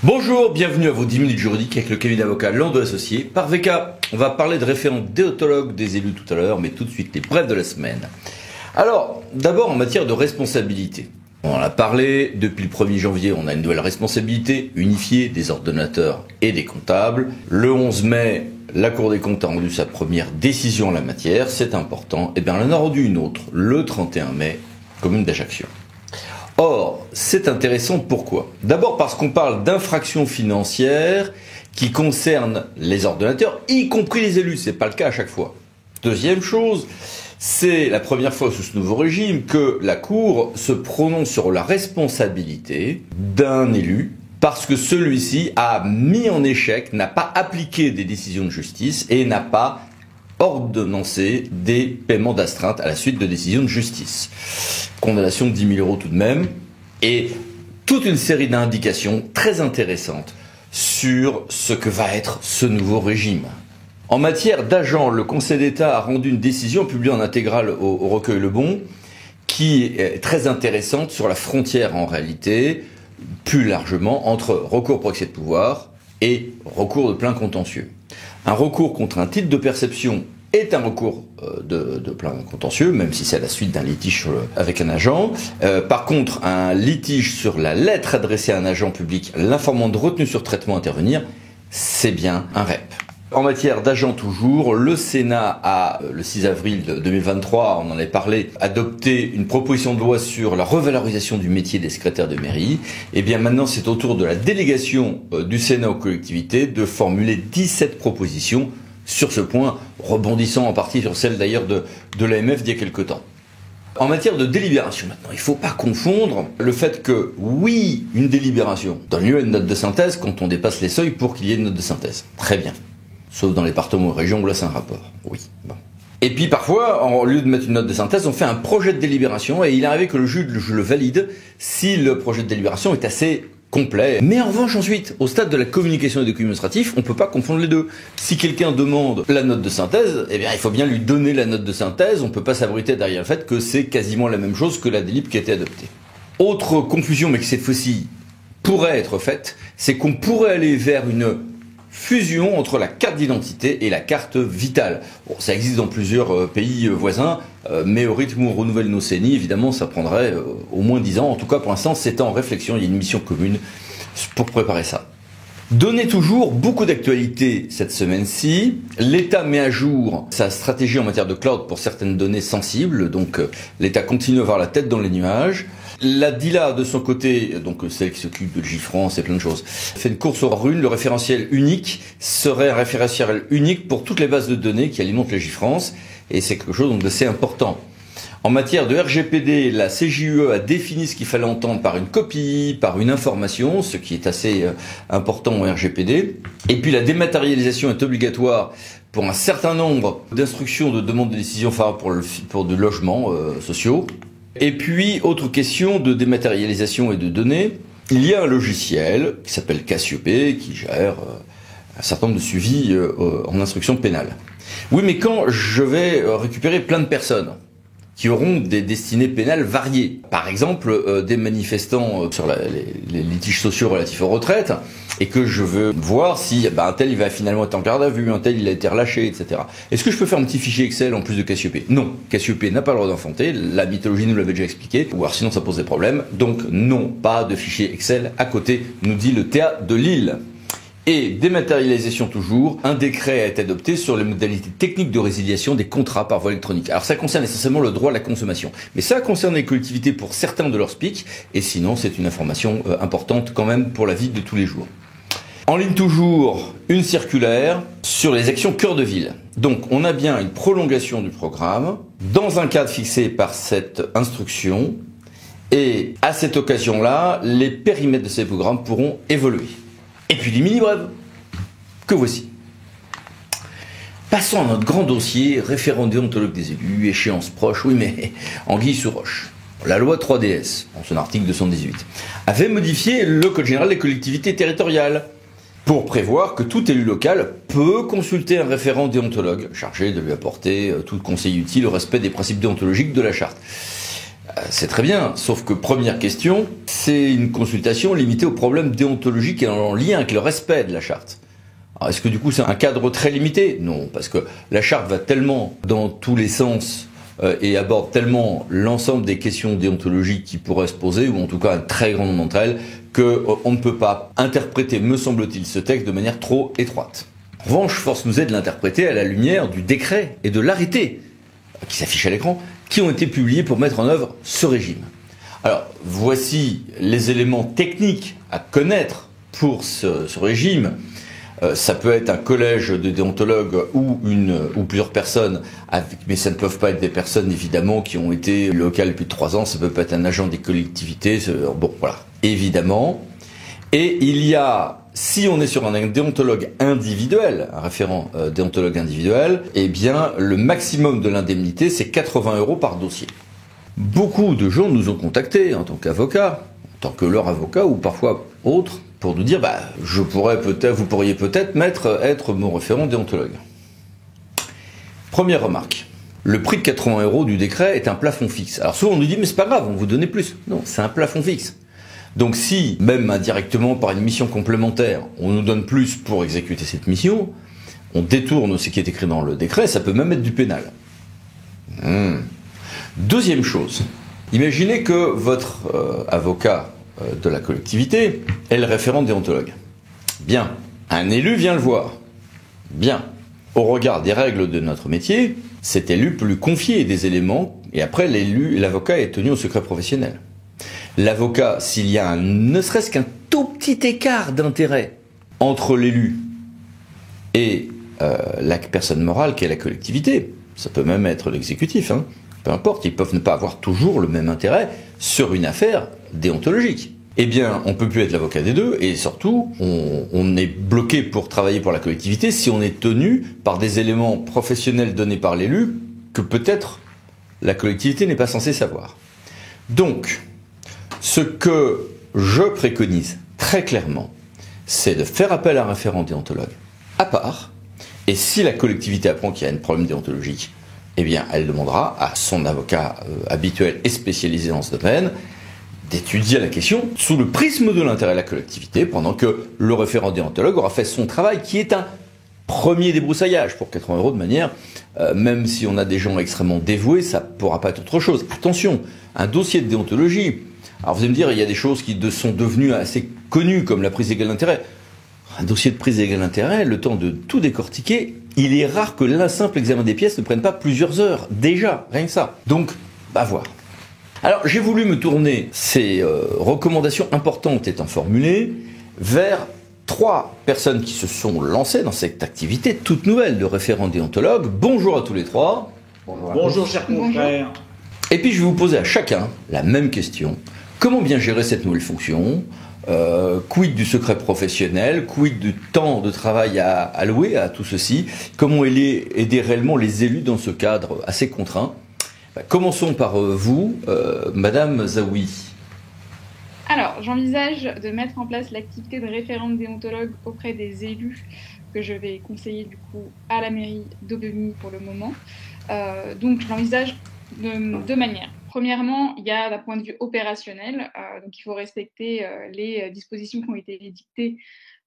Bonjour, bienvenue à vos 10 minutes juridiques avec le cabinet d'avocat Landau Associés. Par VK, on va parler de référent déontologue des élus tout à l'heure, mais tout de suite les brefs de la semaine. Alors, d'abord en matière de responsabilité. On en a parlé, depuis le 1er janvier, on a une nouvelle responsabilité unifiée des ordonnateurs et des comptables. Le 11 mai, la Cour des comptes a rendu sa première décision en la matière, c'est important. Et bien, elle en a rendu une autre, le 31 mai, commune d'Ajaccio. Or, c'est intéressant, pourquoi ? D'abord parce qu'on parle d'infractions financières qui concernent les ordonnateurs, y compris les élus, c'est pas le cas à chaque fois. Deuxième chose, c'est la première fois sous ce nouveau régime que la Cour se prononce sur la responsabilité d'un élu parce que celui-ci a mis en échec, n'a pas appliqué des décisions de justice et n'a pas ordonnancé des paiements d'astreinte à la suite de décisions de justice. Condamnation de 10 000 € tout de même, et toute une série d'indications très intéressantes sur ce que va être ce nouveau régime. En matière d'agents, le Conseil d'État a rendu une décision publiée en intégrale au recueil Le Bon, qui est très intéressante sur la frontière en réalité, plus largement, entre recours pour excès de pouvoir et recours de plein contentieux. Un recours contre un titre de perception est un recours de plein contentieux, même si c'est à la suite d'un litige avec un agent. Par contre, un litige sur la lettre adressée à un agent public l'informant de retenue sur traitement à intervenir, c'est bien un REP. En matière d'agents toujours, le Sénat a, le 6 avril 2023, on en avait parlé, adopté une proposition de loi sur la revalorisation du métier des secrétaires de mairie. Et bien maintenant, c'est au tour de la délégation du Sénat aux collectivités de formuler 17 propositions sur ce point, rebondissant en partie sur celle d'ailleurs de l'AMF d'il y a quelque temps. En matière de délibération maintenant, il ne faut pas confondre le fait que, oui, une délibération donne lieu à une note de synthèse quand on dépasse les seuils pour qu'il y ait une note de synthèse. Très bien. Sauf dans les départements ou régions où là c'est un rapport. Oui. Bon. Et puis parfois, au lieu de mettre une note de synthèse, on fait un projet de délibération et il est arrivé que le juge le valide si le projet de délibération est assez complet. Mais en revanche ensuite, au stade de la communication des documents administratifs, on ne peut pas confondre les deux. Si quelqu'un demande la note de synthèse, eh bien il faut bien lui donner la note de synthèse, on ne peut pas s'abriter derrière le fait que c'est quasiment la même chose que la délib qui a été adoptée. Autre confusion, mais qui cette fois-ci pourrait être faite, c'est qu'on pourrait aller vers une fusion entre la carte d'identité et la carte vitale. Bon, ça existe dans plusieurs pays voisins, mais au rythme où on renouvelle nos CNI, évidemment, ça prendrait au moins 10 ans. En tout cas, pour l'instant, c'est en réflexion. Il y a une mission commune pour préparer ça. Donner toujours beaucoup d'actualité cette semaine-ci. L'État met à jour sa stratégie en matière de cloud pour certaines données sensibles. Donc, l'État continue à avoir la tête dans les nuages. La DILA, de son côté, donc celle qui s'occupe de Gifrance et plein de choses, fait une course aux runes. Le référentiel unique serait un référentiel unique pour toutes les bases de données qui alimentent la Gifrance. Et c'est quelque chose d'assez important. En matière de RGPD, la CJUE a défini ce qu'il fallait entendre par une copie, par une information, ce qui est assez important au RGPD. Et puis la dématérialisation est obligatoire pour un certain nombre d'instructions de demande de décision favorable pour de logements sociaux. Et puis, autre question de dématérialisation et de données, il y a un logiciel qui s'appelle Cassiopée qui gère un certain nombre de suivis en instruction pénale. Oui, mais quand je vais récupérer plein de personnes qui auront des destinées pénales variées. Par exemple, des manifestants sur les litiges sociaux relatifs aux retraites, et que je veux voir si un tel il va finalement être en garde à vue, un tel il a été relâché, etc. Est-ce que je peux faire un petit fichier Excel en plus de Cassiopée ? Non, Cassiopée n'a pas le droit d'enfanter, la mythologie nous l'avait déjà expliqué, ou alors sinon ça pose des problèmes, donc non, pas de fichier Excel à côté, nous dit le TA de Lille. Et dématérialisation toujours, un décret a été adopté sur les modalités techniques de résiliation des contrats par voie électronique. Alors ça concerne essentiellement le droit à la consommation, mais ça concerne les collectivités pour certains de leurs SPIC, et sinon c'est une information importante quand même pour la vie de tous les jours. En ligne toujours, une circulaire sur les actions cœur de ville. Donc on a bien une prolongation du programme, dans un cadre fixé par cette instruction, et à cette occasion-là, les périmètres de ces programmes pourront évoluer. Et puis les mini-brèves, que voici. Passons à notre grand dossier, référent déontologue des élus, échéance proche, oui mais anguille sous roche. La loi 3DS, en son article 218, avait modifié le Code général des collectivités territoriales pour prévoir que tout élu local peut consulter un référent déontologue chargé de lui apporter tout conseil utile au respect des principes déontologiques de la charte. C'est très bien, sauf que première question, c'est une consultation limitée aux problèmes déontologiques et en lien avec le respect de la charte. Alors est-ce que du coup c'est un cadre très limité? Non, parce que la charte va tellement dans tous les sens et aborde tellement l'ensemble des questions déontologiques qui pourraient se poser, ou en tout cas un très grand nombre d'entre elles, qu'on ne peut pas interpréter, me semble-t-il, ce texte de manière trop étroite. En revanche, force nous est de l'interpréter à la lumière du décret et de l'arrêté qui s'affiche à l'écran, qui ont été publiés pour mettre en œuvre ce régime. Alors, voici les éléments techniques à connaître pour ce régime. Ça peut être un collège de déontologues ou plusieurs personnes, mais ça ne peuvent pas être des personnes évidemment qui ont été locales depuis 3 ans. Ça peut pas être un agent des collectivités. Bon, voilà, évidemment. Et il y a, si on est sur un déontologue individuel, un référent déontologue individuel, eh bien le maximum de l'indemnité c'est 80 € par dossier. Beaucoup de gens nous ont contactés en tant qu'avocats, en tant que leur avocat ou parfois autres, pour nous dire vous pourriez peut-être être mon référent déontologue. Première remarque. Le prix de 80 € du décret est un plafond fixe. Alors souvent on nous dit mais c'est pas grave, on vous donnait plus. Non, c'est un plafond fixe. Donc si, même indirectement par une mission complémentaire, on nous donne plus pour exécuter cette mission, on détourne ce qui est écrit dans le décret, ça peut même être du pénal. Deuxième chose, imaginez que votre avocat de la collectivité est le référent déontologue. Bien, un élu vient le voir. Bien, au regard des règles de notre métier, cet élu peut lui confier des éléments et après l'avocat est tenu au secret professionnel. L'avocat, s'il y a ne serait-ce qu'un tout petit écart d'intérêt entre l'élu et la personne morale qui est la collectivité, ça peut même être l'exécutif, peu importe, ils peuvent ne pas avoir toujours le même intérêt sur une affaire déontologique. Eh bien, on peut plus être l'avocat des deux, et surtout, on est bloqué pour travailler pour la collectivité si on est tenu par des éléments professionnels donnés par l'élu que peut-être la collectivité n'est pas censée savoir. Donc, ce que je préconise très clairement, c'est de faire appel à un référent déontologue à part, et si la collectivité apprend qu'il y a un problème déontologique, eh bien, elle demandera à son avocat habituel et spécialisé dans ce domaine d'étudier la question sous le prisme de l'intérêt de la collectivité, pendant que le référent déontologue aura fait son travail, qui est un premier débroussaillage pour 80 € de manière, même si on a des gens extrêmement dévoués, ça pourra pas être autre chose. Attention, un dossier de déontologie, alors vous allez me dire, il y a des choses qui sont devenues assez connues, comme la prise d'égal d'intérêt. Un dossier de prise d'égal d'intérêt, le temps de tout décortiquer, il est rare que l'un simple examen des pièces ne prenne pas plusieurs heures, déjà, rien que ça. Donc, voir. Alors, j'ai voulu me tourner, ces recommandations importantes étant formulées, vers 3 personnes qui se sont lancées dans cette activité toute nouvelle de référent déontologue. Bonjour à tous les 3. Bonjour chers confrères. Et puis, je vais vous poser à chacun la même question. Comment bien gérer cette nouvelle fonction ? Quid du secret professionnel, quid du temps de travail à allouer à tout ceci, comment aider réellement les élus dans ce cadre assez contraint. Commençons par vous, Madame Zaoui. Alors, j'envisage de mettre en place l'activité de référente déontologue auprès des élus que je vais conseiller du coup à la mairie d'Aubigny pour le moment. Donc, je l'envisage de 2 manières. Premièrement, il y a d'un point de vue opérationnel, donc il faut respecter les dispositions qui ont été édictées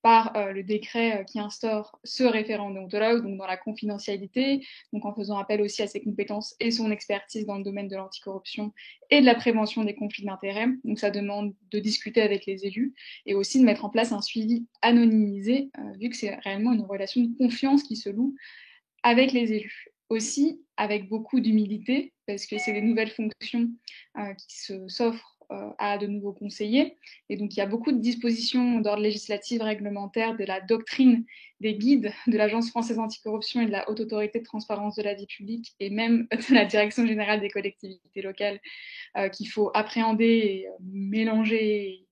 par le décret qui instaure ce référent déontologue, donc dans la confidentialité, donc en faisant appel aussi à ses compétences et son expertise dans le domaine de l'anticorruption et de la prévention des conflits d'intérêts. Donc ça demande de discuter avec les élus et aussi de mettre en place un suivi anonymisé, vu que c'est réellement une relation de confiance qui se loue avec les élus. Aussi, avec beaucoup d'humilité, parce que c'est des nouvelles fonctions qui s'offrent à de nouveaux conseillers. Et donc, il y a beaucoup de dispositions d'ordre législatif, réglementaire, de la doctrine, des guides de l'Agence française anticorruption et de la Haute Autorité de transparence de la vie publique, et même de la Direction générale des collectivités locales, qu'il faut appréhender et mélanger, et,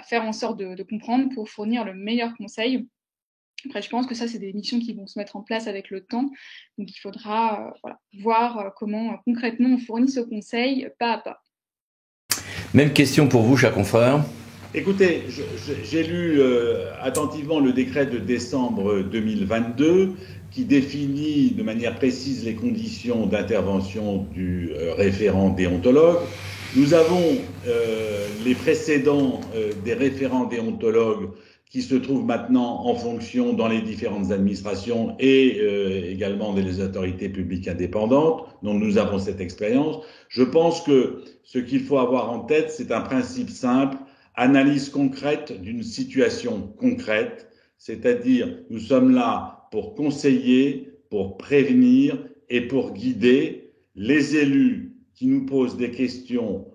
faire en sorte de comprendre pour fournir le meilleur conseil. Après, je pense que ça, c'est des missions qui vont se mettre en place avec le temps. Donc, il faudra voir comment concrètement on fournit ce conseil pas à pas. Même question pour vous, cher confrère. Écoutez, j'ai lu attentivement le décret de décembre 2022 qui définit de manière précise les conditions d'intervention du référent déontologue. Nous avons les précédents des référents déontologues qui se trouvent maintenant en fonction dans les différentes administrations et également dans les autorités publiques indépendantes, dont nous avons cette expérience. Je pense que ce qu'il faut avoir en tête, c'est un principe simple, analyse concrète d'une situation concrète, c'est-à-dire nous sommes là pour conseiller, pour prévenir et pour guider les élus qui nous posent des questions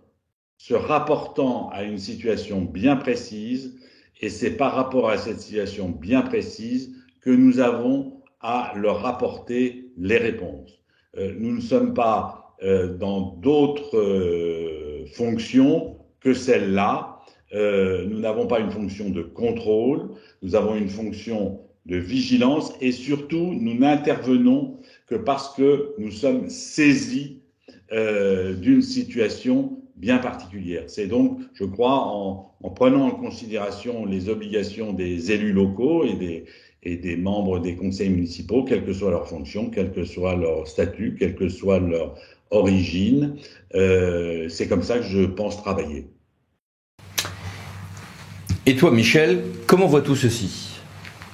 se rapportant à une situation bien précise. Et c'est par rapport à cette situation bien précise que nous avons à leur apporter les réponses. Nous ne sommes pas dans d'autres fonctions que celle-là. Nous n'avons pas une fonction de contrôle, nous avons une fonction de vigilance et surtout, nous n'intervenons que parce que nous sommes saisis d'une situation bien particulière. C'est donc, je crois, en prenant en considération les obligations des élus locaux et des membres des conseils municipaux, quelle que soit leur fonction, quel que soit leur statut, quelle que soit leur origine, c'est comme ça que je pense travailler. Et toi, Michel, comment vois-tu ceci ?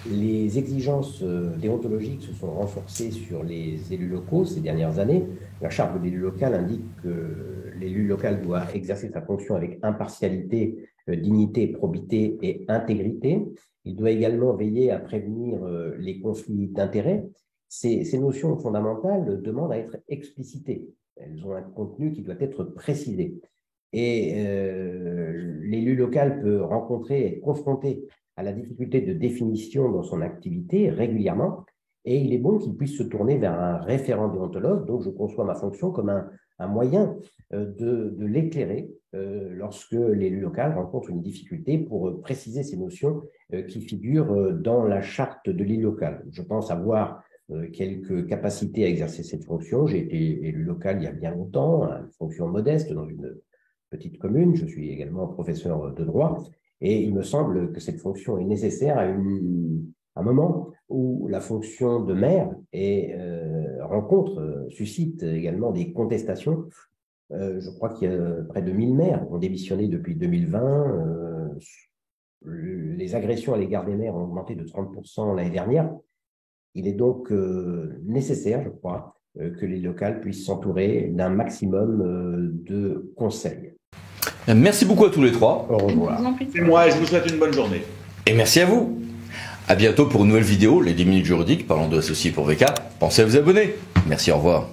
Les exigences déontologiques se sont renforcées sur les élus locaux ces dernières années. La charte de l'élu local indique que l'élu local doit exercer sa fonction avec impartialité, dignité, probité et intégrité. Il doit également veiller à prévenir les conflits d'intérêts. Ces notions fondamentales demandent à être explicitées. Elles ont un contenu qui doit être précisé. Et l'élu local peut rencontrer, être confronté à la difficulté de définition dans son activité régulièrement, et il est bon qu'il puisse se tourner vers un référent déontologue. Donc je conçois ma fonction comme un moyen de l'éclairer lorsque l'élu local rencontre une difficulté pour préciser ces notions qui figurent dans la charte de l'élu local. Je pense avoir quelques capacités à exercer cette fonction. J'ai été élu local il y a bien longtemps, une fonction modeste dans une petite commune. Je suis également professeur de droit. Et il me semble que cette fonction est nécessaire à un moment où la fonction de maire suscite également des contestations. Je crois qu'il y a près de 1000 maires qui ont démissionné depuis 2020. Les agressions à l'égard des maires ont augmenté de 30% l'année dernière. Il est donc nécessaire, je crois, que les locales puissent s'entourer d'un maximum de conseils. Merci beaucoup à tous les trois. Au revoir. C'est moi et je vous souhaite une bonne journée. Et merci à vous. À bientôt pour une nouvelle vidéo, les 10 minutes juridiques, parlant de associés pour VK. Pensez à vous abonner. Merci, au revoir.